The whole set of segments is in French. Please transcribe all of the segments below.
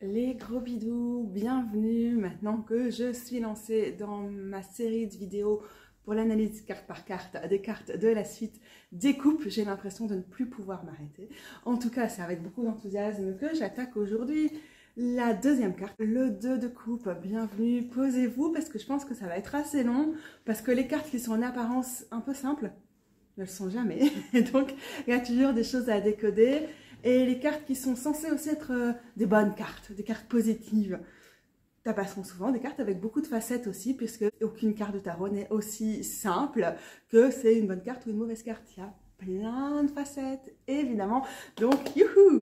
Les gros bidous, bienvenue maintenant que je suis lancée dans ma série de vidéos pour l'analyse carte par carte des cartes de la suite des coupes. J'ai l'impression de ne plus pouvoir m'arrêter. En tout cas, c'est avec beaucoup d'enthousiasme que j'attaque aujourd'hui la deuxième carte, le 2 de coupe. Bienvenue, posez-vous parce que je pense que ça va être assez long parce que les cartes qui sont en apparence un peu simples ne le sont jamais. Donc, il y a toujours des choses à décoder. Et les cartes qui sont censées aussi être des bonnes cartes, des cartes positives, passeront souvent des cartes avec beaucoup de facettes aussi, puisque aucune carte de tarot n'est aussi simple que c'est une bonne carte ou une mauvaise carte. Il y a plein de facettes, évidemment. Donc, youhou!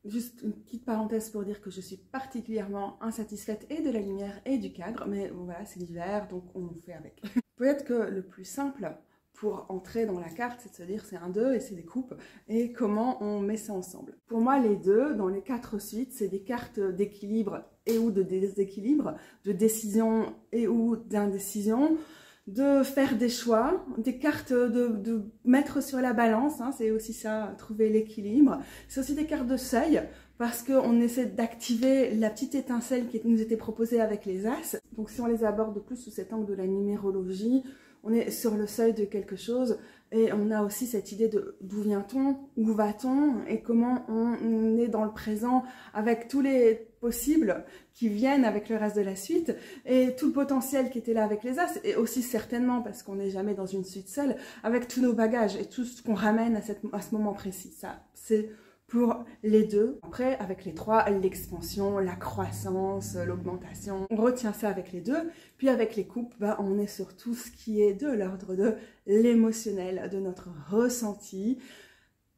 Juste une petite parenthèse pour dire que je suis particulièrement insatisfaite et de la lumière et du cadre, mais bon, voilà, c'est l'hiver, donc on fait avec. Peut-être que le plus simple pour entrer dans la carte, c'est de se dire c'est un 2 et c'est des coupes, et comment on met ça ensemble. Pour moi, les 2, dans les 4 suites, c'est des cartes d'équilibre et ou de déséquilibre, de décision et ou d'indécision, de faire des choix, des cartes de mettre sur la balance, hein, c'est aussi ça, trouver l'équilibre. C'est aussi des cartes de seuil, parce qu'on essaie d'activer la petite étincelle qui nous était proposée avec les As. Donc si on les aborde plus sous cet angle de la numérologie, on est sur le seuil de quelque chose et on a aussi cette idée de d'où vient-on, où va-t-on et comment on est dans le présent avec tous les possibles qui viennent avec le reste de la suite et tout le potentiel qui était là avec les As et aussi certainement parce qu'on n'est jamais dans une suite seule avec tous nos bagages et tout ce qu'on ramène à ce moment précis. Ça, c'est pour les 2. Après, avec les 3, l'expansion, la croissance, l'augmentation. On retient ça avec les 2. Puis avec les coupes, on est sur tout ce qui est de l'ordre de l'émotionnel, de notre ressenti.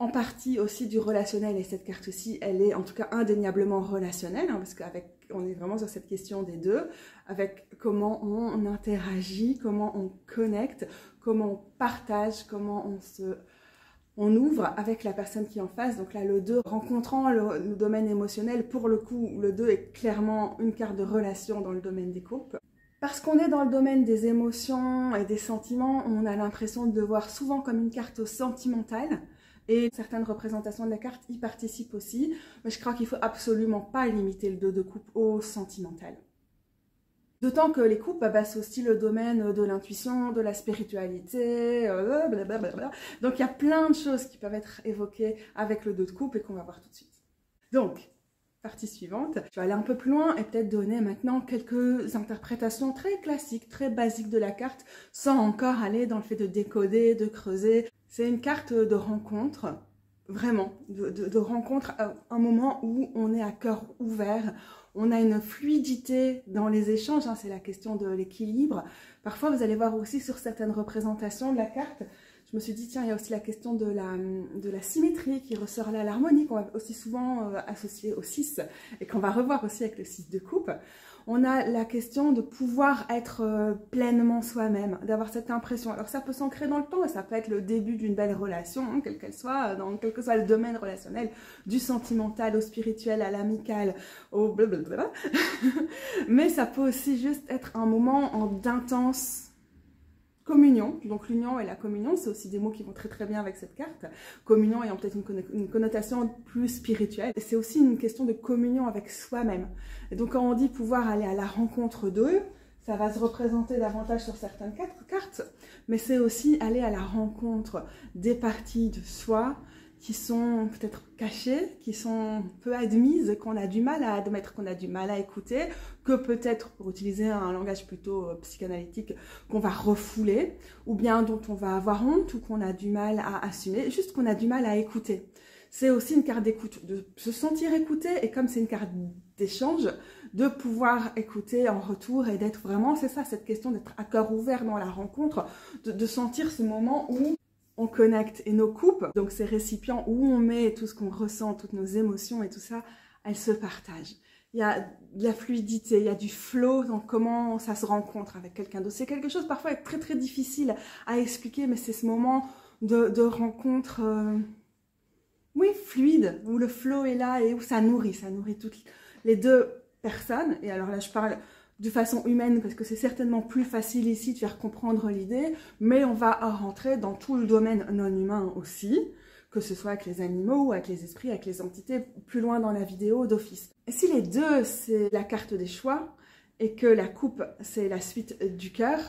En partie aussi du relationnel. Et cette carte-ci, elle est en tout cas indéniablement relationnelle, hein, parce qu'on est vraiment sur cette question des 2, avec comment on interagit, comment on connecte, comment on partage, comment on ouvre avec la personne qui est en face. Donc là, le 2, rencontrant le domaine émotionnel, pour le coup, le 2 est clairement une carte de relation dans le domaine des coupes. Parce qu'on est dans le domaine des émotions et des sentiments, on a l'impression de le voir souvent comme une carte sentimentale. Et certaines représentations de la carte y participent aussi. Mais je crois qu'il ne faut absolument pas limiter le 2 de coupe au sentimental. D'autant que les coupes, c'est aussi le domaine de l'intuition, de la spiritualité, blablabla. Donc il y a plein de choses qui peuvent être évoquées avec le 2 de coupe et qu'on va voir tout de suite. Donc, partie suivante, je vais aller un peu plus loin et peut-être donner maintenant quelques interprétations très classiques, très basiques de la carte, sans encore aller dans le fait de décoder, de creuser. C'est une carte de rencontre, vraiment, de rencontre à un moment où on est à cœur ouvert. On a une fluidité dans les échanges, hein, c'est la question de l'équilibre. Parfois, vous allez voir aussi sur certaines représentations de la carte, je me suis dit, tiens, il y a aussi la question de la symétrie qui ressort là, l'harmonie qu'on va aussi souvent associer au 6 et qu'on va revoir aussi avec le 6 de coupe. On a la question de pouvoir être pleinement soi-même, d'avoir cette impression. Alors ça peut s'ancrer dans le temps et ça peut être le début d'une belle relation, hein, quelle qu'elle soit, dans quel que soit le domaine relationnel, du sentimental au spirituel, à l'amical, au blablabla. Mais ça peut aussi juste être un moment d'intense communion. Donc l'union et la communion, c'est aussi des mots qui vont très très bien avec cette carte. Communion ayant peut-être une connotation plus spirituelle. C'est aussi une question de communion avec soi-même. Et donc quand on dit pouvoir aller à la rencontre d'eux, ça va se représenter davantage sur certaines cartes, mais c'est aussi aller à la rencontre des parties de soi qui sont peut-être cachées, qui sont peu admises, qu'on a du mal à admettre, qu'on a du mal à écouter, que peut-être, pour utiliser un langage plutôt psychanalytique, qu'on va refouler, ou bien dont on va avoir honte, ou qu'on a du mal à assumer, juste qu'on a du mal à écouter. C'est aussi une carte d'écoute, de se sentir écouté, et comme c'est une carte d'échange, de pouvoir écouter en retour et d'être vraiment, c'est ça, cette question d'être à cœur ouvert dans la rencontre, de sentir ce moment où on connecte et nos coupes, donc ces récipients où on met tout ce qu'on ressent, toutes nos émotions et tout ça, elles se partagent. Il y a de la fluidité, il y a du flow dans comment ça se rencontre avec quelqu'un d'autre. C'est quelque chose parfois très très difficile à expliquer, mais c'est ce moment de rencontre, oui, fluide, où le flow est là et où ça nourrit toutes les 2 personnes. Et alors là, je parle de façon humaine, parce que c'est certainement plus facile ici de faire comprendre l'idée, mais on va rentrer dans tout le domaine non humain aussi, que ce soit avec les animaux ou avec les esprits, avec les entités, plus loin dans la vidéo d'office. Et si les deux, c'est la carte des choix, et que la coupe, c'est la suite du cœur,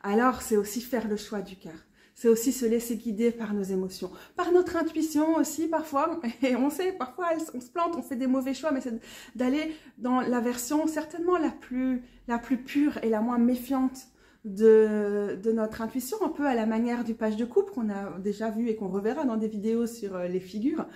alors c'est aussi faire le choix du cœur. C'est aussi se laisser guider par nos émotions, par notre intuition aussi parfois. Et on sait, parfois on se plante, on fait des mauvais choix, mais c'est d'aller dans la version certainement la plus pure et la moins méfiante de notre intuition, un peu à la manière du page de coupe qu'on a déjà vu et qu'on reverra dans des vidéos sur les figures.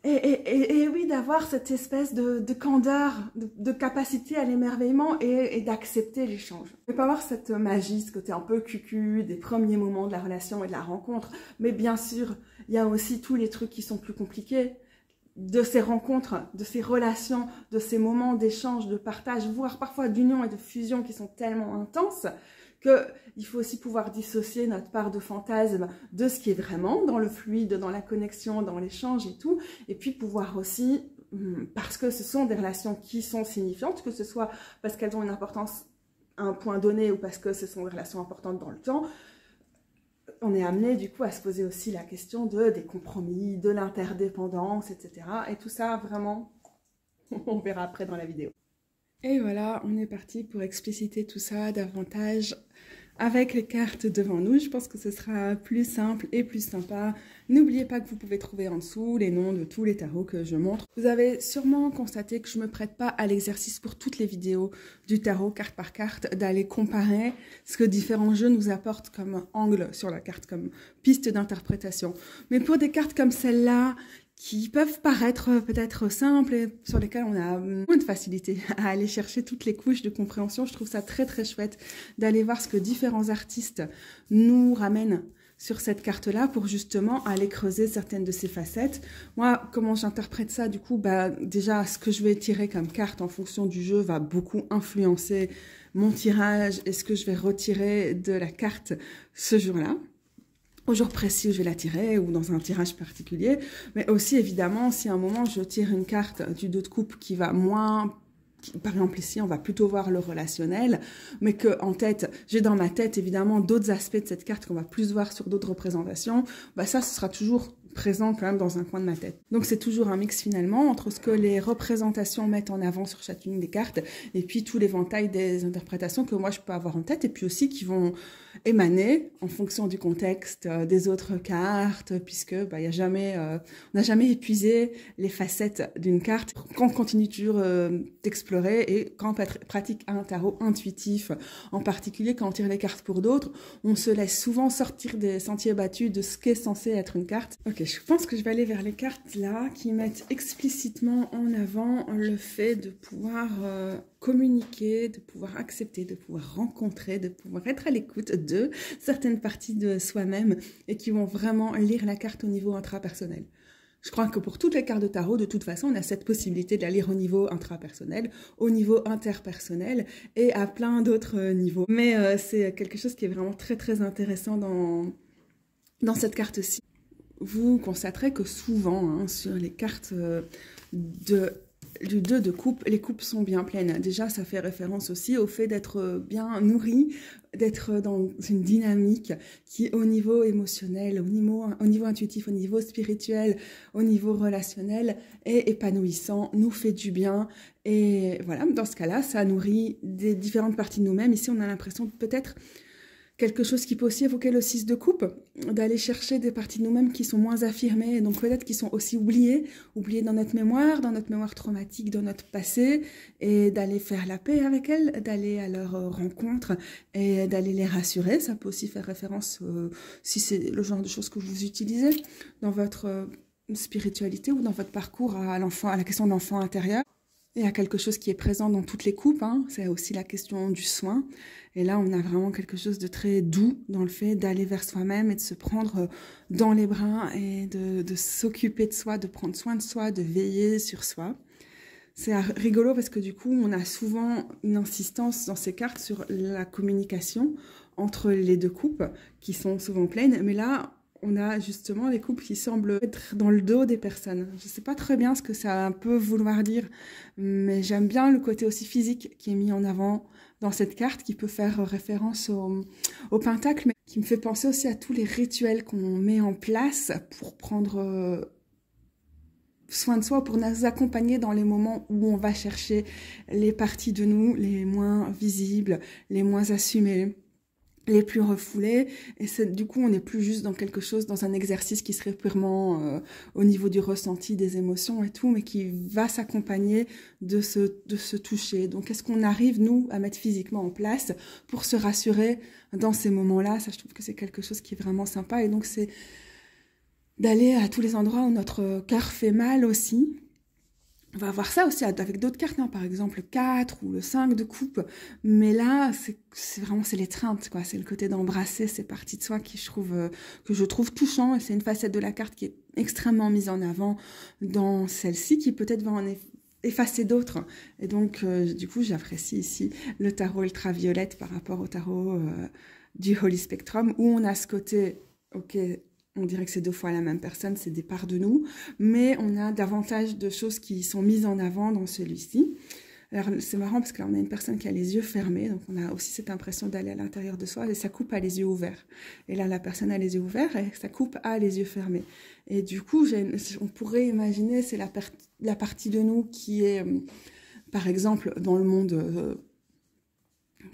Et oui, d'avoir cette espèce de candeur, de capacité à l'émerveillement et d'accepter l'échange. Ne pas avoir cette magie, ce côté un peu cucu des premiers moments de la relation et de la rencontre. Mais bien sûr, il y a aussi tous les trucs qui sont plus compliqués de ces rencontres, de ces relations, de ces moments d'échange, de partage, voire parfois d'union et de fusion qui sont tellement intenses qu'il faut aussi pouvoir dissocier notre part de fantasme de ce qui est vraiment dans le fluide, dans la connexion, dans l'échange et tout, et puis pouvoir aussi, parce que ce sont des relations qui sont signifiantes, que ce soit parce qu'elles ont une importance à un point donné ou parce que ce sont des relations importantes dans le temps, on est amené du coup à se poser aussi la question des compromis, de l'interdépendance, etc. Et tout ça, vraiment, on verra après dans la vidéo. Et voilà, on est parti pour expliciter tout ça davantage avec les cartes devant nous. Je pense que ce sera plus simple et plus sympa. N'oubliez pas que vous pouvez trouver en dessous les noms de tous les tarots que je montre. Vous avez sûrement constaté que je ne me prête pas à l'exercice pour toutes les vidéos du tarot, carte par carte, d'aller comparer ce que différents jeux nous apportent comme angle sur la carte, comme piste d'interprétation. Mais pour des cartes comme celle-là, qui peuvent paraître peut-être simples et sur lesquelles on a moins de facilité à aller chercher toutes les couches de compréhension. Je trouve ça très très chouette d'aller voir ce que différents artistes nous ramènent sur cette carte-là pour justement aller creuser certaines de ces facettes. Moi, comment j'interprète ça, du coup, déjà, ce que je vais tirer comme carte en fonction du jeu va beaucoup influencer mon tirage et ce que je vais retirer de la carte ce jour-là. Au jour précis où je vais la tirer ou dans un tirage particulier, mais aussi évidemment si à un moment je tire une carte du 2 de coupe qui va moins, par exemple ici on va plutôt voir le relationnel, mais que en tête, j'ai dans ma tête évidemment d'autres aspects de cette carte qu'on va plus voir sur d'autres représentations, ça ce sera toujours présent quand même dans un coin de ma tête. Donc c'est toujours un mix finalement entre ce que les représentations mettent en avant sur chacune des cartes et puis tout l'éventail des interprétations que moi je peux avoir en tête et puis aussi qui vont émaner en fonction du contexte des autres cartes puisque on n'a jamais épuisé les facettes d'une carte quand on continue toujours d'explorer et quand on pratique un tarot intuitif, en particulier quand on tire les cartes pour d'autres, on se laisse souvent sortir des sentiers battus de ce qu'est censé être une carte. Ok, je pense que je vais aller vers les cartes là qui mettent explicitement en avant le fait de pouvoir communiquer, de pouvoir accepter, de pouvoir rencontrer, de pouvoir être à l'écoute de certaines parties de soi-même et qui vont vraiment lire la carte au niveau intrapersonnel. Je crois que pour toutes les cartes de tarot, de toute façon, on a cette possibilité de la lire au niveau intrapersonnel, au niveau interpersonnel et à plein d'autres niveaux. Mais c'est quelque chose qui est vraiment très très intéressant dans cette carte-ci. Vous constaterez que souvent, sur les cartes du 2 de coupe, les coupes sont bien pleines. Déjà, ça fait référence aussi au fait d'être bien nourri, d'être dans une dynamique qui, au niveau émotionnel, au niveau intuitif, au niveau spirituel, au niveau relationnel, est épanouissant, nous fait du bien. Et voilà, dans ce cas-là, ça nourrit des différentes parties de nous-mêmes. Ici, on a l'impression de peut-être quelque chose qui peut aussi évoquer le 6 de coupe, d'aller chercher des parties de nous-mêmes qui sont moins affirmées, donc peut-être qui sont aussi oubliées dans notre mémoire traumatique, dans notre passé, et d'aller faire la paix avec elles, d'aller à leur rencontre et d'aller les rassurer. Ça peut aussi faire référence, si c'est le genre de choses que vous utilisez dans votre spiritualité ou dans votre parcours à la question de l'enfant intérieur. Il y a quelque chose qui est présent dans toutes les coupes, c'est aussi la question du soin. Et là, on a vraiment quelque chose de très doux dans le fait d'aller vers soi-même et de se prendre dans les bras et de s'occuper de soi, de prendre soin de soi, de veiller sur soi. C'est rigolo parce que du coup, on a souvent une insistance dans ces cartes sur la communication entre les deux coupes qui sont souvent pleines. Mais là, on a justement des couples qui semblent être dans le dos des personnes. Je ne sais pas très bien ce que ça peut vouloir dire, mais j'aime bien le côté aussi physique qui est mis en avant dans cette carte, qui peut faire référence au pentacle, mais qui me fait penser aussi à tous les rituels qu'on met en place pour prendre soin de soi, pour nous accompagner dans les moments où on va chercher les parties de nous les moins visibles, les moins assumées, les plus refoulées. Et du coup, on n'est plus juste dans quelque chose, dans un exercice qui serait purement au niveau du ressenti, des émotions et tout, mais qui va s'accompagner de se toucher. Donc, est-ce qu'on arrive, nous, à mettre physiquement en place pour se rassurer dans ces moments-là? Ça, je trouve que c'est quelque chose qui est vraiment sympa. Et donc, c'est d'aller à tous les endroits où notre cœur fait mal aussi. On va voir ça aussi avec d'autres cartes, hein, par exemple le 4 ou le 5 de coupe. Mais là, c'est vraiment l'étreinte, quoi. C'est le côté d'embrasser ces parties de soi que je trouve touchant. Et c'est une facette de la carte qui est extrêmement mise en avant dans celle-ci, qui peut-être va en effacer d'autres. Et donc, du coup, j'apprécie ici le tarot ultraviolette par rapport au tarot du Holy Spectrum, où on a ce côté, ok, on dirait que c'est 2 fois la même personne, c'est des parts de nous, mais on a davantage de choses qui sont mises en avant dans celui-ci. Alors, c'est marrant parce que là, on a une personne qui a les yeux fermés, donc on a aussi cette impression d'aller à l'intérieur de soi, et sa coupe a les yeux ouverts. Et là, la personne a les yeux ouverts et sa coupe a les yeux fermés. Et du coup, on pourrait imaginer, c'est la partie de nous qui est, par exemple, dans le monde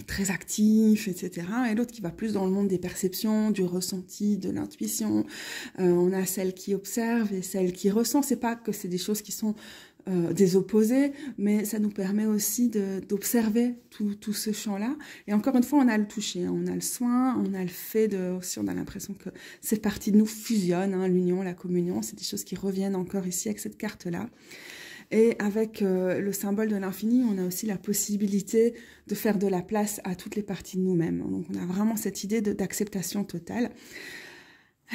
très actif, etc. Et l'autre qui va plus dans le monde des perceptions, du ressenti, de l'intuition. On a celle qui observe et celle qui ressent. C'est pas que c'est des choses qui sont des opposés, mais ça nous permet aussi d'observer tout ce champ-là. Et encore une fois, on a le toucher, hein, on a le soin, on a le fait aussi, on a l'impression que ces parties de nous fusionnent, hein, l'union, la communion, c'est des choses qui reviennent encore ici avec cette carte-là. Et avec le symbole de l'infini, on a aussi la possibilité de faire de la place à toutes les parties de nous-mêmes. Donc on a vraiment cette idée d'acceptation totale.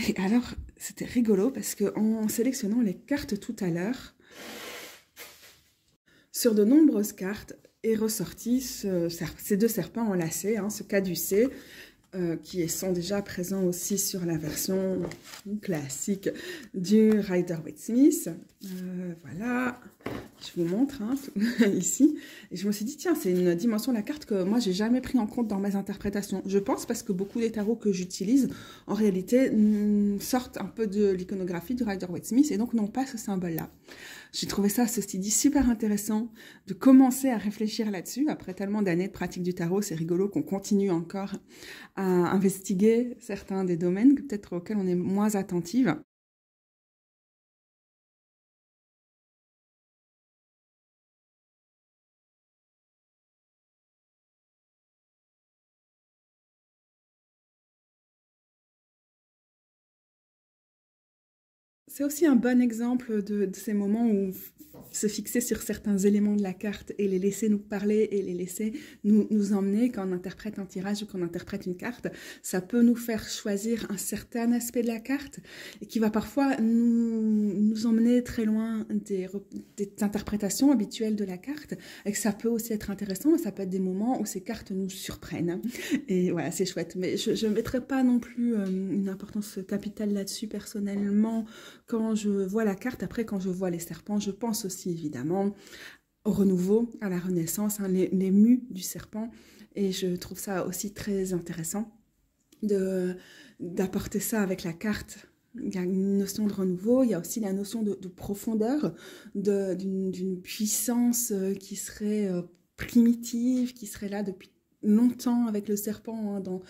Et alors, c'était rigolo parce qu'en sélectionnant les cartes tout à l'heure, sur de nombreuses cartes est ressorti ces 2 serpents enlacés, hein, ce caducé, qui sont déjà présents aussi sur la version classique du Rider-Waite-Smith. Voilà, je vous montre hein, ici. Et je me suis dit, tiens, c'est une dimension de la carte que moi, j'ai jamais pris en compte dans mes interprétations. Je pense parce que beaucoup des tarots que j'utilise, en réalité, sortent un peu de l'iconographie du Rider-Waite-Smith et donc n'ont pas ce symbole-là. J'ai trouvé ça, ceci dit, super intéressant de commencer à réfléchir là-dessus. Après tellement d'années de pratique du tarot, c'est rigolo qu'on continue encore à investiguer certains des domaines peut-être auxquels on est moins attentive. C'est aussi un bon exemple de ces moments où se fixer sur certains éléments de la carte et les laisser nous parler et les laisser nous emmener quand on interprète un tirage ou qu'on interprète une carte, ça peut nous faire choisir un certain aspect de la carte et qui va parfois nous emmener très loin des interprétations habituelles de la carte et que ça peut aussi être intéressant, ça peut être des moments où ces cartes nous surprennent et voilà, c'est chouette. Mais je ne mettrai pas non plus une importance capitale là-dessus personnellement quand je vois la carte. Après, quand je vois les serpents, je pense aussi évidemment au renouveau, à la renaissance, hein, les mues du serpent. Et je trouve ça aussi très intéressant d'apporter ça avec la carte. Il y a une notion de renouveau, il y a aussi la notion de profondeur, d'une puissance qui serait primitive, qui serait là depuis longtemps avec le serpent, hein, dans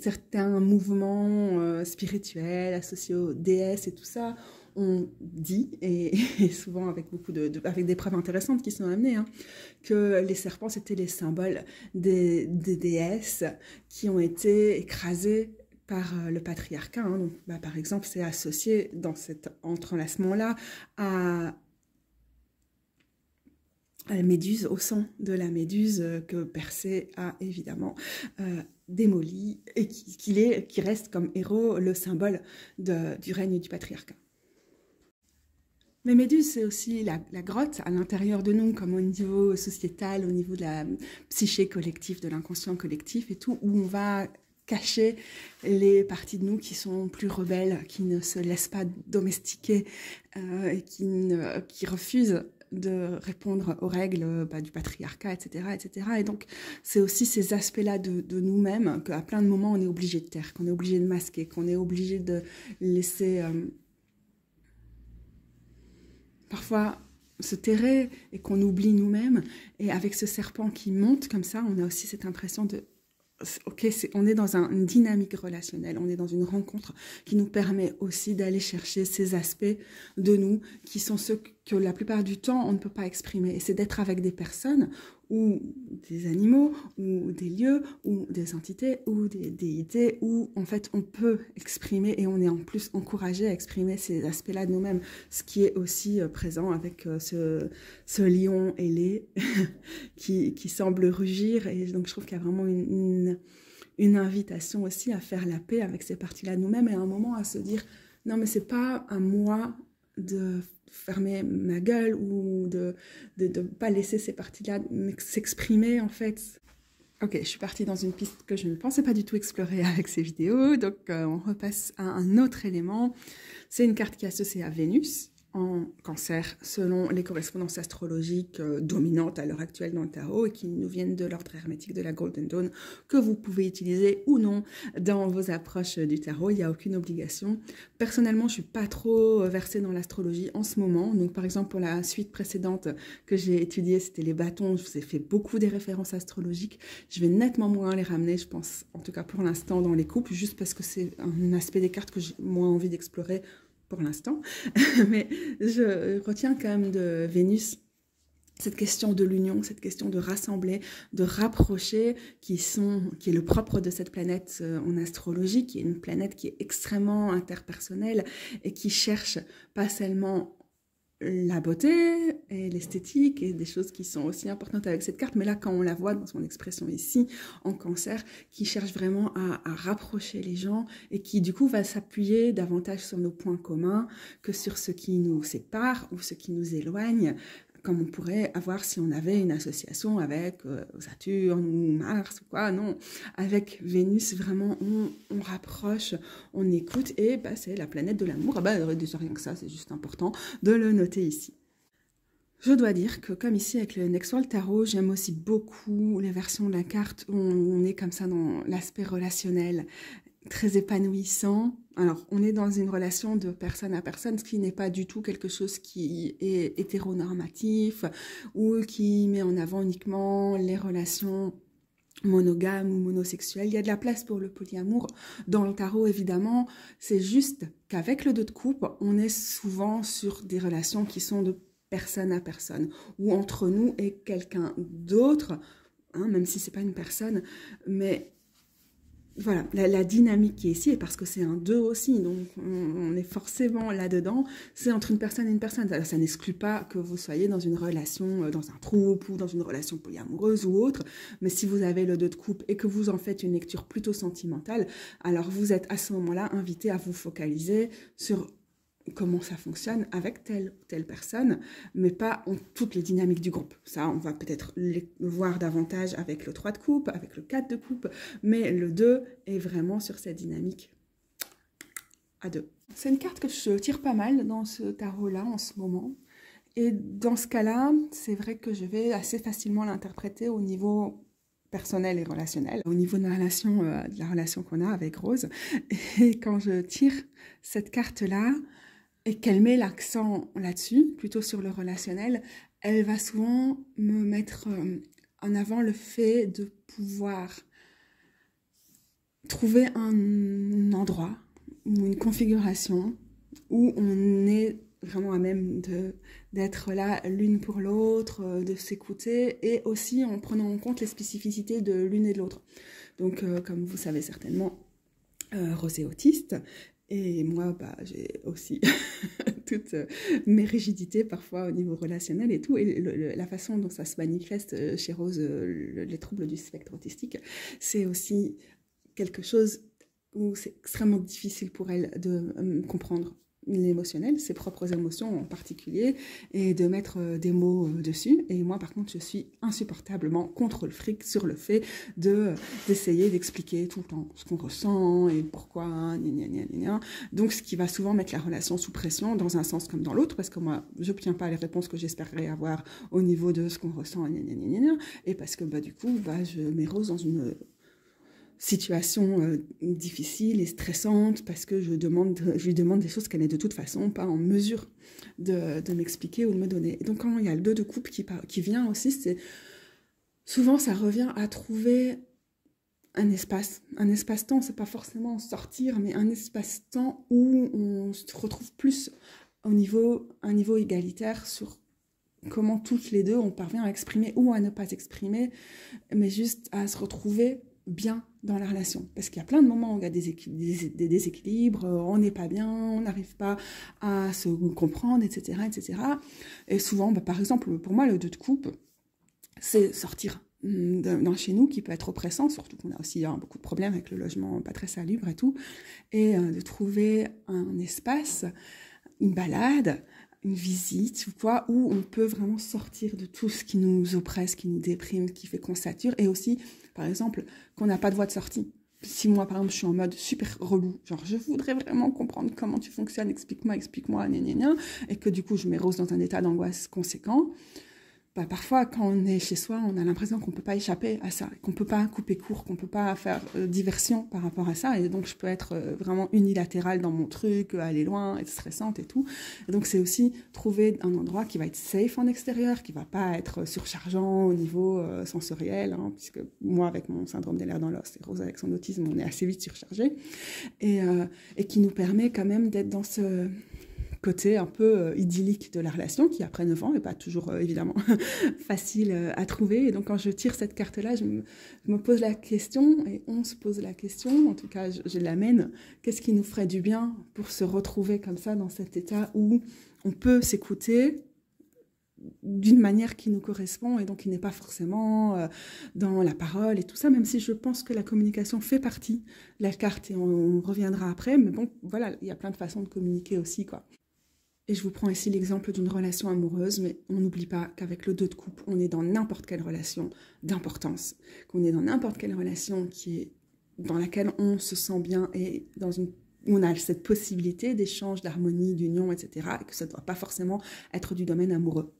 certains mouvements spirituels associés aux déesses et tout ça. On dit, et souvent avec beaucoup avec des preuves intéressantes qui sont amenées, hein, que les serpents, c'était les symboles des déesses qui ont été écrasées par le patriarcat. Hein. Donc, par exemple, c'est associé dans cet entrelacement-là à la méduse, au sang de la méduse que Persée a évidemment démoli et qui reste comme héros le symbole du règne du patriarcat. Mais Méduse, c'est aussi la grotte à l'intérieur de nous, comme au niveau sociétal, au niveau de la psyché collective, de l'inconscient collectif et tout, où on va cacher les parties de nous qui sont plus rebelles, qui ne se laissent pas domestiquer et qui refusent de répondre aux règles du patriarcat, etc., etc. Et donc, c'est aussi ces aspects-là de nous-mêmes qu'à plein de moments, on est obligé de taire, qu'on est obligé de masquer, qu'on est obligé de laisser parfois se terrer et qu'on oublie nous-mêmes. Et avec ce serpent qui monte comme ça, on a aussi cette impression de ok, on est dans une dynamique relationnelle, on est dans une rencontre qui nous permet aussi d'aller chercher ces aspects de nous qui sont ceux que la plupart du temps on ne peut pas exprimer. Et c'est d'être avec des personnes ou des animaux ou des lieux ou des entités ou des déités où en fait on peut exprimer et on est en plus encouragé à exprimer ces aspects-là de nous-mêmes, ce qui est aussi présent avec ce lion ailé qui semble rugir. Et donc je trouve qu'il y a vraiment une invitation aussi à faire la paix avec ces parties-là de nous-mêmes et à un moment à se dire non mais c'est pas à moi de fermer ma gueule ou de pas laisser ces parties-là s'exprimer en fait. Ok, je suis partie dans une piste que je ne pensais pas du tout explorer avec ces vidéos, donc on repasse à un autre élément. C'est une carte qui est associée à Vénus en Cancer, selon les correspondances astrologiques dominantes à l'heure actuelle dans le tarot et qui nous viennent de l'ordre hermétique de la Golden Dawn, que vous pouvez utiliser ou non dans vos approches du tarot. Il n'y a aucune obligation. Personnellement, je ne suis pas trop versée dans l'astrologie en ce moment. Donc, par exemple, pour la suite précédente que j'ai étudiée, c'était les bâtons. Je vous ai fait beaucoup des références astrologiques. Je vais nettement moins les ramener, je pense, en tout cas pour l'instant, dans les couples, juste parce que c'est un aspect des cartes que j'ai moins envie d'explorer pour l'instant, mais je retiens quand même de Vénus cette question de l'union, cette question de rassembler, de rapprocher, qui est le propre de cette planète en astrologie, qui est une planète qui est extrêmement interpersonnelle et qui cherche pas seulement la beauté et l'esthétique et des choses qui sont aussi importantes avec cette carte, mais là quand on la voit dans son expression ici en Cancer, qui cherche vraiment à rapprocher les gens et qui du coup va s'appuyer davantage sur nos points communs que sur ce qui nous sépare ou ce qui nous éloigne, comme on pourrait avoir si on avait une association avec Saturne ou Mars ou quoi. Non, avec Vénus, vraiment, on rapproche, on écoute, et bah, c'est la planète de l'amour. Ah bah, déjà rien que ça, c'est juste important de le noter ici. Je dois dire que comme ici avec le Next World Tarot, j'aime aussi beaucoup les versions de la carte où on est comme ça dans l'aspect relationnel, très épanouissant. Alors, on est dans une relation de personne à personne, ce qui n'est pas du tout quelque chose qui est hétéronormatif ou qui met en avant uniquement les relations monogames ou monosexuelles. Il y a de la place pour le polyamour dans le tarot, évidemment. C'est juste qu'avec le 2 de coupe, on est souvent sur des relations qui sont de personne à personne, ou entre nous et quelqu'un d'autre, hein, même si c'est pas une personne, mais voilà, la dynamique qui est ici, et parce que c'est un 2 aussi, donc on est forcément là-dedans, c'est entre une personne et une personne. Alors, ça n'exclut pas que vous soyez dans une relation, dans un troupe, ou dans une relation polyamoureuse ou autre, mais si vous avez le 2 de coupe et que vous en faites une lecture plutôt sentimentale, alors vous êtes à ce moment-là invité à vous focaliser sur comment ça fonctionne avec telle ou telle personne, mais pas en toutes les dynamiques du groupe. Ça, on va peut-être les voir davantage avec le 3 de coupe, avec le 4 de coupe, mais le 2 est vraiment sur cette dynamique à 2. C'est une carte que je tire pas mal dans ce tarot-là en ce moment. Et dans ce cas-là, c'est vrai que je vais assez facilement l'interpréter au niveau personnel et relationnel, au niveau de la relation qu'on a avec Rose. Et quand je tire cette carte-là, et qu'elle met l'accent là-dessus, plutôt sur le relationnel, elle va souvent me mettre en avant le fait de pouvoir trouver un endroit ou une configuration où on est vraiment à même d'être là l'une pour l'autre, de s'écouter, et aussi en prenant en compte les spécificités de l'une et de l'autre. Donc, comme vous savez certainement, Rose est autiste, et moi, bah, j'ai aussi toutes mes rigidités parfois au niveau relationnel et tout. Et la façon dont ça se manifeste chez Rose, les troubles du spectre autistique, c'est aussi quelque chose où c'est extrêmement difficile pour elle de comprendre l'émotionnel, ses propres émotions en particulier, et de mettre des mots dessus. Et moi, par contre, je suis insupportablement contre le fric sur le fait d'essayer d'expliquer tout le temps ce qu'on ressent et pourquoi, gna gna gna gna. Donc, ce qui va souvent mettre la relation sous pression dans un sens comme dans l'autre, parce que moi, je n'obtiens pas les réponses que j'espérerais avoir au niveau de ce qu'on ressent, gna gna gna gna, et parce que, bah, du coup, bah, je m'érose dans une situation difficile et stressante parce que je lui demande des choses qu'elle n'est de toute façon pas en mesure de m'expliquer ou de me donner. Et donc quand il y a le 2 de coupe qui vient aussi, souvent ça revient à trouver un espace-temps, c'est pas forcément sortir, mais un espace-temps où on se retrouve plus un niveau égalitaire sur comment toutes les deux on parvient à exprimer ou à ne pas exprimer, mais juste à se retrouver bien dans la relation. Parce qu'il y a plein de moments où il y a des déséquilibres, on n'est pas bien, on n'arrive pas à se comprendre, etc. etc. Et souvent, par exemple, pour moi, le 2 de coupe, c'est sortir d'un chez nous qui peut être oppressant, surtout qu'on a aussi beaucoup de problèmes avec le logement pas très salubre et tout, et de trouver un espace, une balade, une visite ou quoi, où on peut vraiment sortir de tout ce qui nous oppresse, qui nous déprime, qui fait qu'on sature, et aussi, par exemple, qu'on n'a pas de voie de sortie. Si moi, par exemple, je suis en mode super relou, genre je voudrais vraiment comprendre comment tu fonctionnes, explique-moi, gna gna gna, et que du coup je m'érose dans un état d'angoisse conséquent, parfois, quand on est chez soi, on a l'impression qu'on ne peut pas échapper à ça, qu'on ne peut pas couper court, qu'on ne peut pas faire diversion par rapport à ça. Et donc, je peux être vraiment unilatérale dans mon truc, aller loin, être stressante et tout. Et donc, c'est aussi trouver un endroit qui va être safe en extérieur, qui ne va pas être surchargeant au niveau sensoriel, hein, puisque moi, avec mon syndrome des nerfs dans l'os et Rose avec son autisme, on est assez vite surchargé. Et qui nous permet quand même d'être dans ce côté un peu idyllique de la relation, qui après 9 ans n'est pas toujours évidemment facile à trouver. Et donc quand je tire cette carte-là, je me pose la question, et on se pose la question, en tout cas je l'amène, qu'est-ce qui nous ferait du bien pour se retrouver comme ça dans cet état où on peut s'écouter d'une manière qui nous correspond et donc qui n'est pas forcément dans la parole et tout ça, même si je pense que la communication fait partie de la carte et on reviendra après, mais bon, voilà, il y a plein de façons de communiquer aussi, quoi. Et je vous prends ici l'exemple d'une relation amoureuse, mais on n'oublie pas qu'avec le 2 de coupe, on est dans n'importe quelle relation d'importance, qu'on est dans n'importe quelle relation dans laquelle on se sent bien et on a cette possibilité d'échange, d'harmonie, d'union, etc. Et que ça ne doit pas forcément être du domaine amoureux.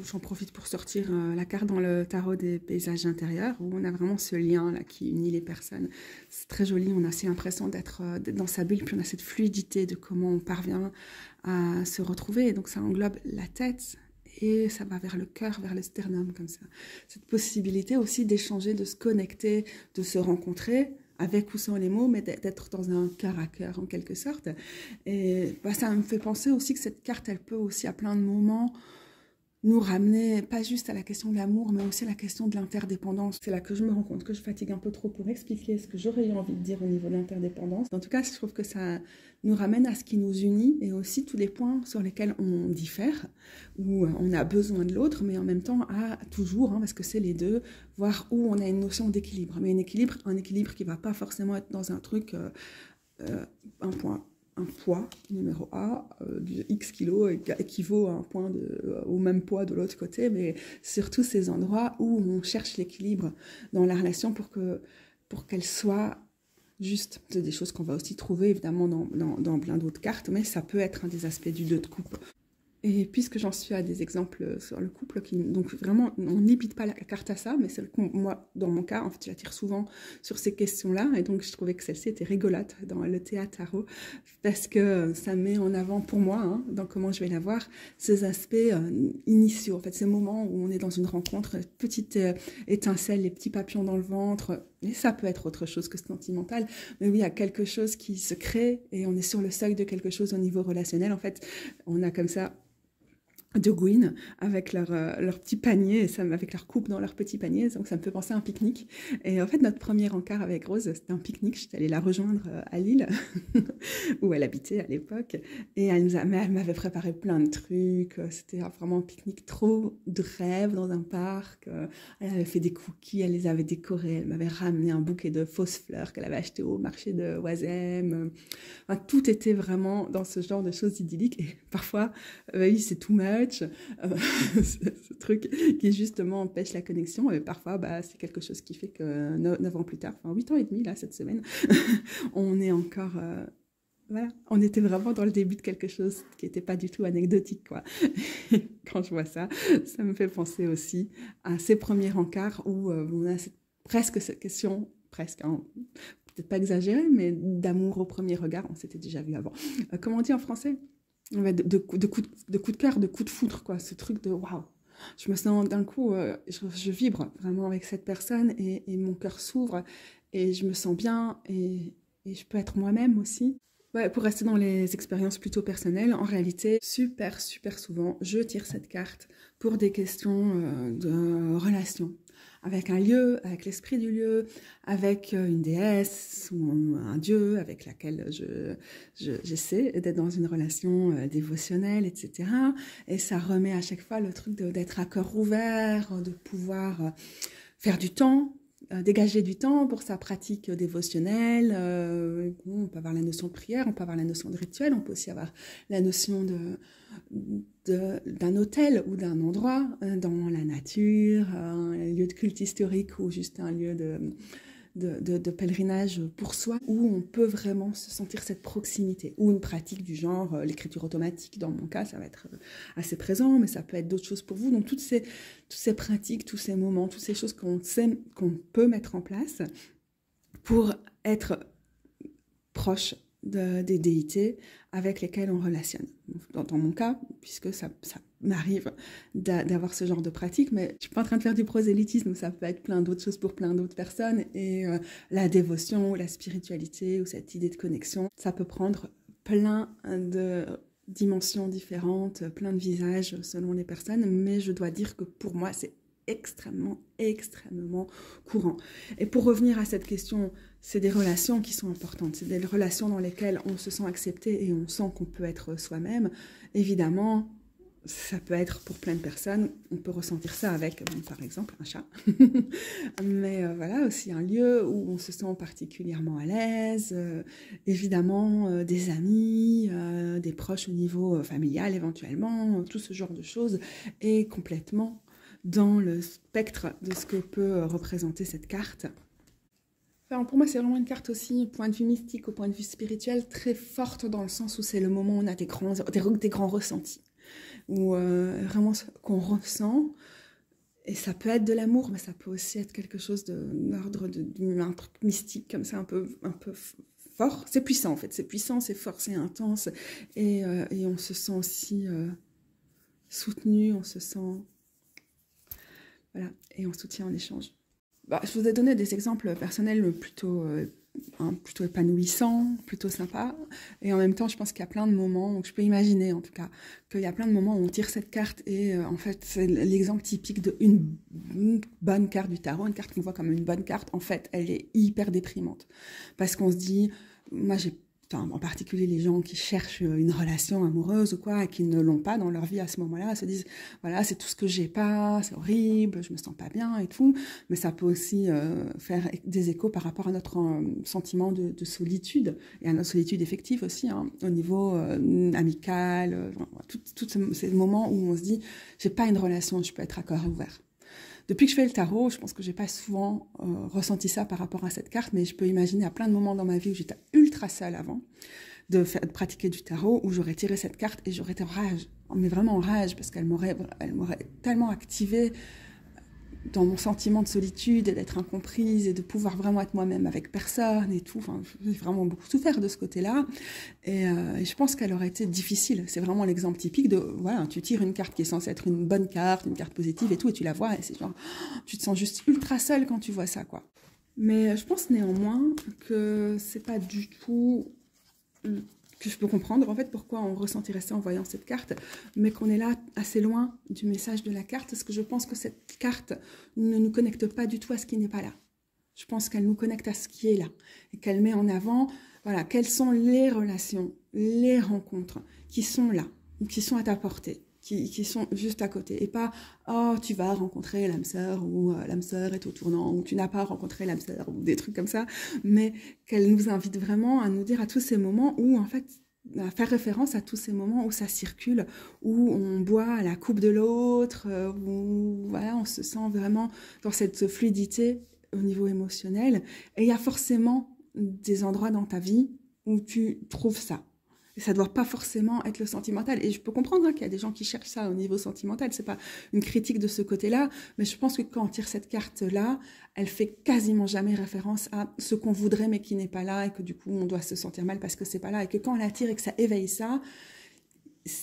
J'en profite pour sortir la carte dans le tarot des paysages intérieurs, où on a vraiment ce lien là qui unit les personnes. C'est très joli, on a aussi l'impression d'être dans sa bulle, puis on a cette fluidité de comment on parvient à se retrouver. Et donc ça englobe la tête et ça va vers le cœur, vers le sternum, comme ça. Cette possibilité aussi d'échanger, de se connecter, de se rencontrer, avec ou sans les mots, mais d'être dans un cœur à cœur en quelque sorte. Et ça me fait penser aussi que cette carte, elle peut aussi à plein de moments nous ramener pas juste à la question de l'amour, mais aussi à la question de l'interdépendance. C'est là que je me rends compte que je fatigue un peu trop pour expliquer ce que j'aurais eu envie de dire au niveau de l'interdépendance. En tout cas, je trouve que ça nous ramène à ce qui nous unit et aussi tous les points sur lesquels on diffère, où on a besoin de l'autre, mais en même temps à toujours, parce que c'est les deux, voir où on a une notion d'équilibre. Mais un équilibre qui ne va pas forcément être dans un truc, un poids, numéro A, de X kilos équivaut à au même poids de l'autre côté, mais surtout ces endroits où on cherche l'équilibre dans la relation pour qu'elle soit juste. C'est des choses qu'on va aussi trouver évidemment dans plein d'autres cartes, mais ça peut être un des aspects du 2 de coupe. Et puisque j'en suis à des exemples sur le couple, donc vraiment, on n'ébite pas la carte à ça, mais moi, dans mon cas, en fait, j'attire souvent sur ces questions-là, et donc je trouvais que celle-ci était rigolote dans le théâtre tarot, parce que ça met en avant pour moi, dans comment je vais la voir, ces aspects initiaux, en fait, ces moments où on est dans une rencontre, petite étincelle, les petits papillons dans le ventre, et ça peut être autre chose que sentimental, mais oui, il y a quelque chose qui se crée, et on est sur le seuil de quelque chose au niveau relationnel, en fait, on a comme ça de Gwyn avec leur petit panier, avec leur coupe dans leur petit panier, donc ça me fait penser à un pique-nique. Et en fait, notre premier encart avec Rose, c'était un pique-nique. J'étais allée la rejoindre à Lille, où elle habitait à l'époque, et elle m'avait préparé plein de trucs. C'était vraiment un pique-nique trop de rêve dans un parc. Elle avait fait des cookies, elle les avait décorés, elle m'avait ramené un bouquet de fausses fleurs qu'elle avait acheté au marché de Oisem. Enfin, tout était vraiment dans ce genre de choses idylliques, et parfois, oui, c'est too much. Ce truc qui justement empêche la connexion, et parfois c'est quelque chose qui fait que 9 ans plus tard, enfin 8 ans et demi là cette semaine, on est encore voilà, on était vraiment dans le début de quelque chose qui n'était pas du tout anecdotique, quoi. Quand je vois ça, ça me fait penser aussi à ces premiers encarts où on a presque cette question presque, hein. Peut-être pas exagéré, mais d'amour au premier regard, on s'était déjà vu avant. Comment on dit en français? De coup de cœur, de coup de foudre, quoi, ce truc de waouh. Je me sens d'un coup, je vibre vraiment avec cette personne et mon cœur s'ouvre et je me sens bien et je peux être moi-même aussi. Ouais, pour rester dans les expériences plutôt personnelles, en réalité, super souvent, je tire cette carte pour des questions de relation. Avec un lieu, avec l'esprit du lieu, avec une déesse ou un dieu avec laquelle j'essaie d'être dans une relation dévotionnelle, etc. Et ça remet à chaque fois le truc d'être à cœur ouvert, de pouvoir faire du temps, dégager du temps pour sa pratique dévotionnelle. On peut avoir la notion de prière, on peut avoir la notion de rituel, on peut aussi avoir la notion d'un hôtel ou d'un endroit dans la nature, un lieu de culte historique ou juste un lieu de pèlerinage pour soi, où on peut vraiment se sentir cette proximité, ou une pratique du genre, l'écriture automatique, dans mon cas, ça va être assez présent, mais ça peut être d'autres choses pour vous. Donc toutes ces pratiques, tous ces moments, toutes ces choses qu'on sait, qu'on peut mettre en place pour être proche des déités avec lesquelles on relationne. Dans mon cas, puisque ça m'arrive d'avoir ce genre de pratique, mais je ne suis pas en train de faire du prosélytisme, ça peut être plein d'autres choses pour plein d'autres personnes, et la dévotion, la spiritualité, ou cette idée de connexion, ça peut prendre plein de dimensions différentes, plein de visages selon les personnes, mais je dois dire que pour moi, c'est extrêmement courant. Et pour revenir à cette question, c'est des relations qui sont importantes, c'est des relations dans lesquelles on se sent accepté et on sent qu'on peut être soi-même. Évidemment, ça peut être pour plein de personnes, on peut ressentir ça avec, par exemple, un chat. Mais voilà, aussi un lieu où on se sent particulièrement à l'aise, évidemment des amis, des proches au niveau familial éventuellement, tout ce genre de choses, et complètement dans le spectre de ce que peut représenter cette carte. Enfin, pour moi, c'est vraiment une carte aussi, au point de vue mystique, au point de vue spirituel, très forte dans le sens où c'est le moment où on a des grands ressentis, où vraiment qu'on ressent, et ça peut être de l'amour, mais ça peut aussi être quelque chose d'ordre d'un truc mystique, comme ça, un peu fort. C'est puissant, en fait, c'est puissant, c'est fort, c'est intense, et on se sent aussi soutenu, on se sent... Voilà, et on soutient en échange. Je vous ai donné des exemples personnels plutôt épanouissants, plutôt sympas. Et en même temps, je pense qu'il y a plein de moments, donc je peux imaginer en tout cas, qu'il y a plein de moments où on tire cette carte et en fait, c'est l'exemple typique d'une bonne carte du tarot, une carte qu'on voit comme une bonne carte. En fait, elle est hyper déprimante. Parce qu'on se dit, moi en particulier les gens qui cherchent une relation amoureuse ou quoi, et qui ne l'ont pas dans leur vie à ce moment-là, se disent, voilà, c'est tout ce que j'ai pas, c'est horrible, je me sens pas bien et tout. Mais ça peut aussi faire des échos par rapport à notre sentiment de solitude, et à notre solitude effective aussi, hein, au niveau amical, tous ces moments où on se dit, j'ai pas une relation, je peux être à cœur ouvert. Depuis que je fais le tarot, je pense que j'ai pas souvent ressenti ça par rapport à cette carte, mais je peux imaginer à plein de moments dans ma vie où j'étais ultra seule avant de pratiquer du tarot, où j'aurais tiré cette carte et j'aurais été en rage, mais vraiment en rage, parce qu'elle m'aurait tellement activée dans mon sentiment de solitude et d'être incomprise et de pouvoir vraiment être moi-même avec personne et tout. Enfin, j'ai vraiment beaucoup souffert de ce côté-là. Et je pense qu'elle aurait été difficile. C'est vraiment l'exemple typique de, voilà, tu tires une carte qui est censée être une bonne carte, une carte positive et tout, et tu la vois et c'est genre, tu te sens juste ultra seule quand tu vois ça, quoi. Mais je pense néanmoins que c'est pas du tout... que je peux comprendre en fait pourquoi on ressentirait ça en voyant cette carte, mais qu'on est là assez loin du message de la carte, parce que je pense que cette carte ne nous connecte pas du tout à ce qui n'est pas là. Je pense qu'elle nous connecte à ce qui est là, et qu'elle met en avant, voilà, quelles sont les relations, les rencontres qui sont là, qui sont à ta portée, qui sont juste à côté, et pas « Oh, tu vas rencontrer l'âme sœur » ou « L'âme sœur est au tournant » ou « Tu n'as pas rencontré l'âme sœur » ou des trucs comme ça, mais qu'elle nous invite vraiment à nous dire à tous ces moments où, en fait, à faire référence à tous ces moments où ça circule, où on boit à la coupe de l'autre, où voilà, on se sent vraiment dans cette fluidité au niveau émotionnel, et il y a forcément des endroits dans ta vie où tu trouves ça. Et ça ne doit pas forcément être le sentimental. Et je peux comprendre qu'il y a des gens qui cherchent ça au niveau sentimental. C'est pas une critique de ce côté-là. Mais je pense que quand on tire cette carte-là, elle fait quasiment jamais référence à ce qu'on voudrait mais qui n'est pas là et que du coup, on doit se sentir mal parce que c'est pas là. Et que quand on la tire et que ça éveille ça,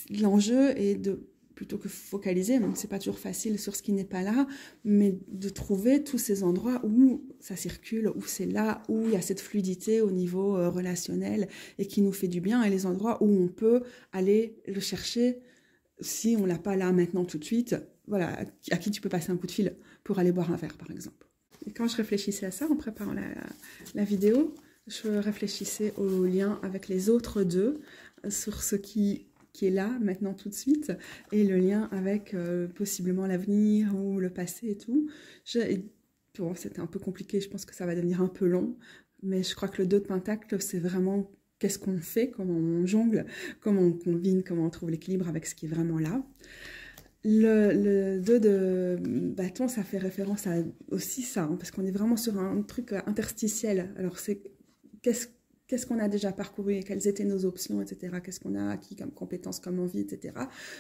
l'enjeu est de, plutôt que focaliser, même c'est pas toujours facile sur ce qui n'est pas là, mais de trouver tous ces endroits où ça circule, où c'est là, où il y a cette fluidité au niveau relationnel et qui nous fait du bien, et les endroits où on peut aller le chercher si on l'a pas là maintenant tout de suite, voilà, à qui tu peux passer un coup de fil pour aller boire un verre par exemple. Et quand je réfléchissais à ça en préparant la vidéo, je réfléchissais au lien avec les autres deux, sur ce qui est là, maintenant, tout de suite, et le lien avec possiblement l'avenir ou le passé et tout. Bon, c'était un peu compliqué, je pense que ça va devenir un peu long, mais je crois que le 2 de Pentacle, c'est vraiment qu'est-ce qu'on fait, comment on jongle, comment on combine, comment on trouve l'équilibre avec ce qui est vraiment là. Le 2 de bâton, ça fait référence à aussi ça, hein, parce qu'on est vraiment sur un truc interstitiel. Alors, c'est qu'est-ce qu'on a déjà parcouru et quelles étaient nos options, etc. Qu'est-ce qu'on a acquis comme compétences, comme envie, etc.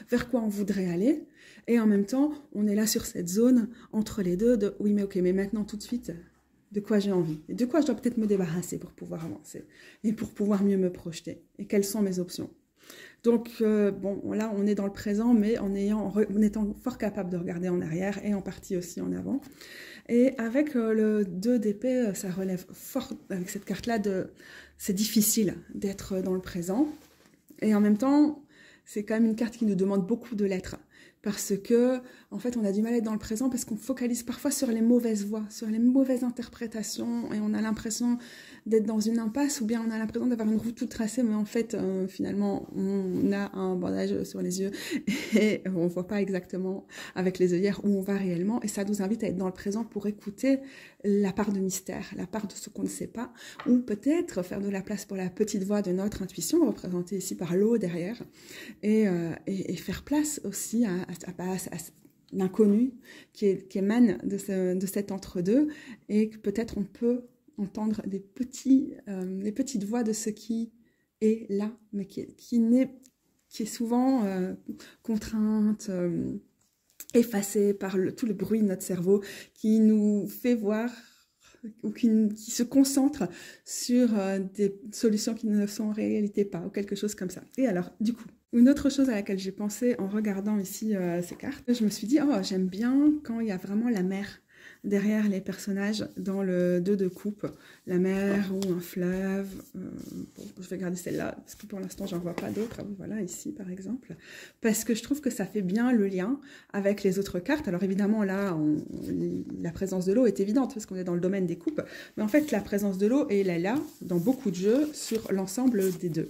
Vers quoi on voudrait aller. Et en même temps, on est là sur cette zone entre les deux de oui, mais ok, mais maintenant, tout de suite, de quoi j'ai envie et de quoi je dois peut-être me débarrasser pour pouvoir avancer et pour pouvoir mieux me projeter. Et quelles sont mes options. Donc, bon, là, on est dans le présent, mais en étant fort capable de regarder en arrière et en partie aussi en avant. Et avec le 2 d'épée, ça relève fort, avec cette carte-là, c'est difficile d'être dans le présent. Et en même temps, c'est quand même une carte qui nous demande beaucoup de l'être. Parce que, en fait, on a du mal à être dans le présent parce qu'on focalise parfois sur les mauvaises voies, sur les mauvaises interprétations, et on a l'impression d'être dans une impasse, ou bien on a l'impression d'avoir une route toute tracée, mais en fait, finalement, on a un bandage sur les yeux et on ne voit pas exactement avec les œillères où on va réellement, et ça nous invite à être dans le présent pour écouter la part de mystère, la part de ce qu'on ne sait pas, ou peut-être faire de la place pour la petite voix de notre intuition, représentée ici par l'eau derrière, et faire place aussi à l'inconnu qui émane de cet entre-deux, et que peut-être on peut entendre les petites voix de ce qui est là, mais qui est souvent contrainte, effacée par tout le bruit de notre cerveau, qui nous fait voir ou qui se concentre sur des solutions qui ne sont en réalité pas, ou quelque chose comme ça. Et alors, du coup, une autre chose à laquelle j'ai pensé en regardant ici ces cartes, je me suis dit, oh, j'aime bien quand il y a vraiment la mer derrière les personnages dans le 2 de coupe, la mer ou un fleuve. Bon, je vais garder celle-là parce que pour l'instant j'en vois pas d'autres. Voilà, ici par exemple, parce que je trouve que ça fait bien le lien avec les autres cartes. Alors évidemment là, la présence de l'eau est évidente parce qu'on est dans le domaine des coupes, mais en fait la présence de l'eau est là dans beaucoup de jeux sur l'ensemble des deux.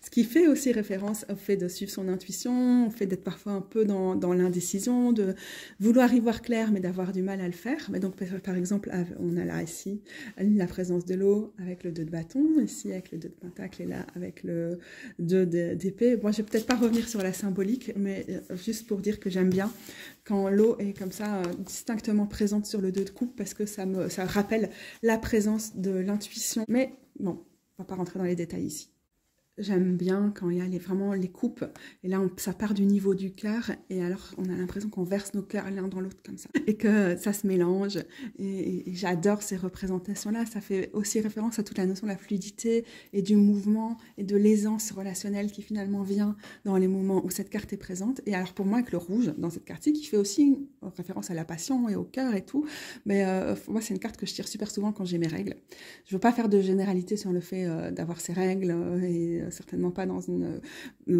Ce qui fait aussi référence au fait de suivre son intuition, au fait d'être parfois un peu dans l'indécision, de vouloir y voir clair mais d'avoir du mal à le faire. Mais donc par exemple, on a là ici la présence de l'eau avec le 2 de bâton, ici avec le 2 de pentacle et là avec le 2 d'épée. Moi, je vais peut-être pas revenir sur la symbolique, mais juste pour dire que j'aime bien quand l'eau est comme ça distinctement présente sur le 2 de coupe parce que ça rappelle la présence de l'intuition. Mais bon, on va pas rentrer dans les détails ici. J'aime bien quand il y a vraiment les coupes, et là ça part du niveau du cœur, et alors on a l'impression qu'on verse nos cœurs l'un dans l'autre comme ça, et que ça se mélange, et j'adore ces représentations-là. Ça fait aussi référence à toute la notion de la fluidité, et du mouvement, et de l'aisance relationnelle qui finalement vient dans les moments où cette carte est présente. Et alors pour moi, avec le rouge dans cette carte-ci, qui fait aussi référence à la passion et au cœur et tout, mais moi c'est une carte que je tire super souvent quand j'ai mes règles. Je veux pas faire de généralité sur le fait d'avoir ces règles, et certainement pas dans une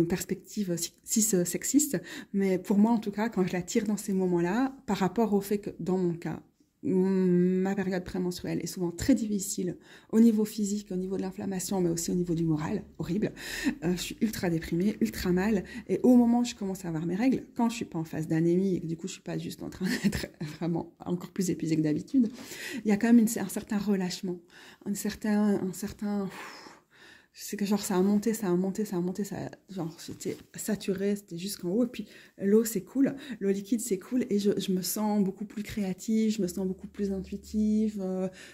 perspective si sexiste, mais pour moi en tout cas, quand je la tire dans ces moments-là, par rapport au fait que dans mon cas, ma période prémenstruelle est souvent très difficile au niveau physique, au niveau de l'inflammation, mais aussi au niveau du moral, horrible. Je suis ultra déprimée, ultra mal, et au moment où je commence à avoir mes règles, quand je suis pas en phase d'anémie et que du coup je suis pas juste en train d'être vraiment encore plus épuisée que d'habitude, il y a quand même un certain relâchement, un certain c'est que genre ça a monté, genre j'étais saturée, c'était jusqu'en haut, et puis l'eau c'est cool, l'eau liquide c'est cool, et je me sens beaucoup plus créative, je me sens beaucoup plus intuitive,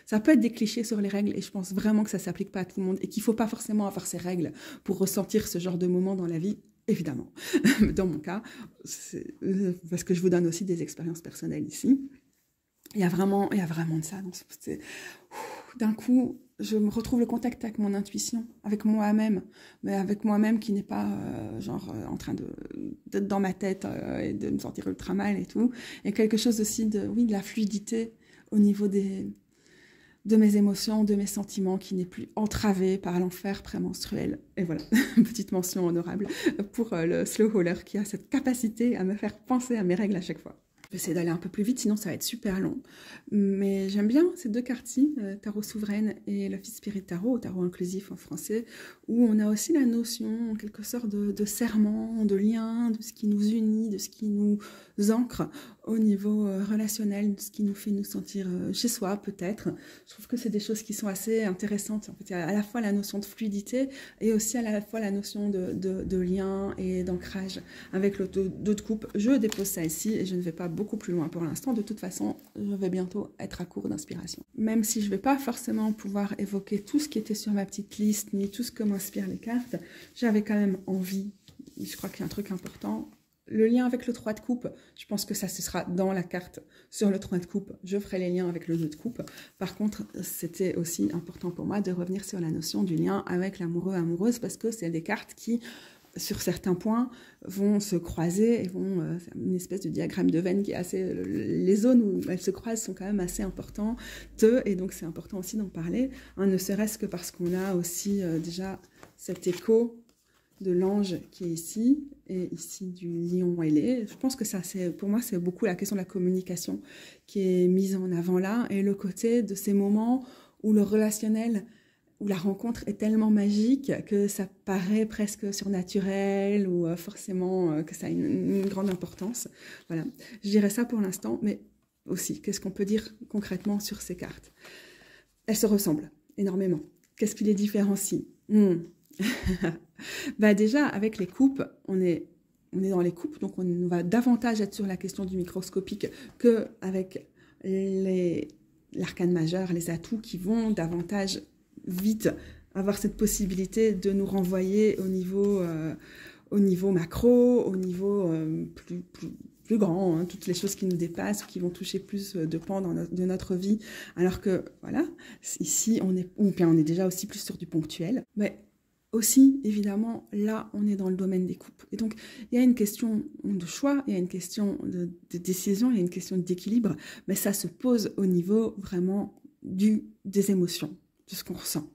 ça peut être des clichés sur les règles, et je pense vraiment que ça s'applique pas à tout le monde, et qu'il faut pas forcément avoir ces règles pour ressentir ce genre de moment dans la vie, évidemment. Dans mon cas, parce que je vous donne aussi des expériences personnelles ici, il y a vraiment de ça, d'un coup, je me retrouve le contact avec mon intuition, avec moi-même, mais avec moi-même qui n'est pas en train d'être dans ma tête et de me sentir ultra mal et tout. Et quelque chose aussi de la fluidité au niveau de mes émotions, de mes sentiments, qui n'est plus entravé par l'enfer prémenstruel. Et voilà, petite mention honorable pour le slow roller qui a cette capacité à me faire penser à mes règles à chaque fois. Je vais essayer d'aller un peu plus vite, sinon ça va être super long. Mais j'aime bien ces deux cartes-ci, Tarot Souveraine et l'Office Spirit Tarot, Tarot inclusif en français, où on a aussi la notion, en quelque sorte, de serment, de lien, de ce qui nous unit, de ce qui nous ancre au niveau relationnel, de ce qui nous fait nous sentir chez soi, peut-être. Je trouve que c'est des choses qui sont assez intéressantes. En fait, il y a à la fois la notion de fluidité et aussi à la fois la notion de lien et d'ancrage avec le deux de coupe. Je dépose ça ici et je ne vais pas beaucoup plus loin pour l'instant. De toute façon, je vais bientôt être à court d'inspiration. Même si je ne vais pas forcément pouvoir évoquer tout ce qui était sur ma petite liste, ni tout ce que m'inspirent les cartes, j'avais quand même envie, je crois qu'il y a un truc important, le lien avec le 3 de coupe, je pense que ça ce sera dans la carte sur le 3 de coupe, je ferai les liens avec le 2 de coupe. Par contre, c'était aussi important pour moi de revenir sur la notion du lien avec l'amoureux, amoureuse, parce que c'est des cartes qui, sur certains points, vont se croiser et vont une espèce de diagramme de Venn qui est assez, les zones où elles se croisent sont quand même assez importantes, et donc c'est important aussi d'en parler, hein, ne serait-ce que parce qu'on a aussi déjà cet écho de l'ange qui est ici, et ici du lion ailé. Je pense que ça, pour moi, c'est beaucoup la question de la communication qui est mise en avant là, et le côté de ces moments où le relationnel, où la rencontre est tellement magique que ça paraît presque surnaturel, ou forcément que ça a une grande importance. Voilà, je dirais ça pour l'instant, mais aussi, qu'est-ce qu'on peut dire concrètement sur ces cartes? Elles se ressemblent énormément. Qu'est-ce qui les différencie? Bah déjà, avec les coupes, on est dans les coupes, donc on va davantage être sur la question du microscopique qu'avec l'arcane majeur, les atouts qui vont davantage vite avoir cette possibilité de nous renvoyer au niveau macro, au niveau plus grand, hein, toutes les choses qui nous dépassent, qui vont toucher plus de pans de notre vie, alors que, voilà, ici, on est déjà aussi plus sur du ponctuel, mais aussi, évidemment, là, on est dans le domaine des coupes. Et donc, il y a une question de choix, il y a une question de décision, il y a une question d'équilibre, mais ça se pose au niveau vraiment des émotions, de ce qu'on ressent.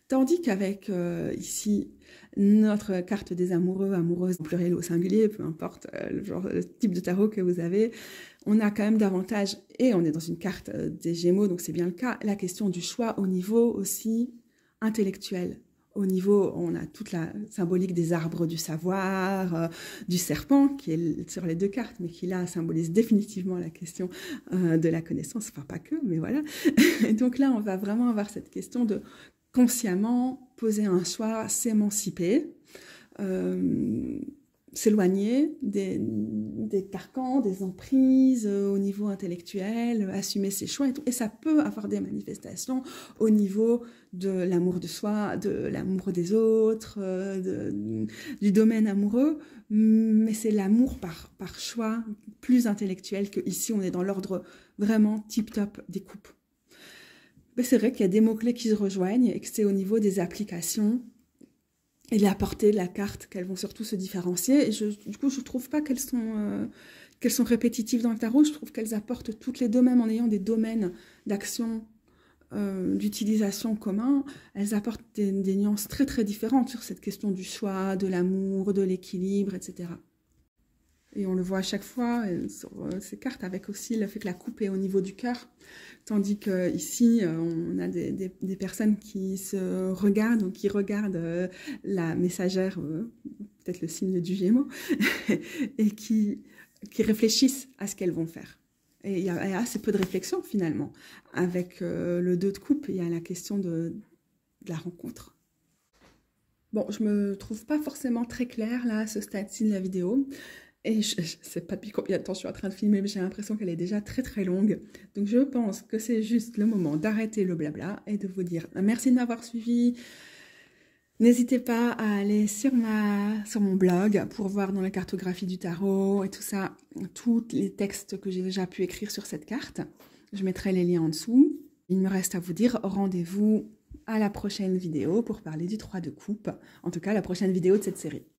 Tandis qu'avec, ici, notre carte des amoureux, amoureuses, au pluriel ou au singulier, peu importe le type de tarot que vous avez, on a quand même davantage, et on est dans une carte des Gémeaux, donc c'est bien le cas, la question du choix au niveau aussi intellectuel. Au niveau, on a toute la symbolique des arbres du savoir, du serpent, qui est sur les deux cartes, mais qui là symbolise définitivement la question de la connaissance, enfin pas que, mais voilà. Et donc là, on va vraiment avoir cette question de consciemment poser un choix, s'émanciper, s'éloigner des carcans, des emprises au niveau intellectuel, assumer ses choix et tout. Et ça peut avoir des manifestations au niveau de l'amour de soi, de l'amour des autres, du domaine amoureux, mais c'est l'amour par choix plus intellectuel que ici on est dans l'ordre vraiment tip-top des coupes. Mais c'est vrai qu'il y a des mots-clés qui se rejoignent et que c'est au niveau des applications et de la portée de la carte qu'elles vont surtout se différencier. Et du coup, je ne trouve pas qu'elles sont répétitives dans le tarot. Je trouve qu'elles apportent toutes les deux, même en ayant des domaines d'action, d'utilisation communs, elles apportent des nuances très très différentes sur cette question du choix, de l'amour, de l'équilibre, etc. Et on le voit à chaque fois sur ces cartes, avec aussi le fait que la coupe est au niveau du cœur, tandis qu'ici, on a des personnes qui se regardent, ou qui regardent la messagère, peut-être le signe du Gémeaux, et qui réfléchissent à ce qu'elles vont faire. Et il y a assez peu de réflexion, finalement. Avec le 2 de coupe, il y a la question de la rencontre. Bon, je me trouve pas forcément très claire là à ce stade-ci de la vidéo. Et je sais pas depuis combien de temps je suis en train de filmer, mais j'ai l'impression qu'elle est déjà très très longue. Donc je pense que c'est juste le moment d'arrêter le blabla et de vous dire merci de m'avoir suivi. N'hésitez pas à aller sur mon blog pour voir dans la cartographie du tarot et tout ça, tous les textes que j'ai déjà pu écrire sur cette carte. Je mettrai les liens en dessous. Il me reste à vous dire rendez-vous à la prochaine vidéo pour parler du 3 de coupe. En tout cas, la prochaine vidéo de cette série.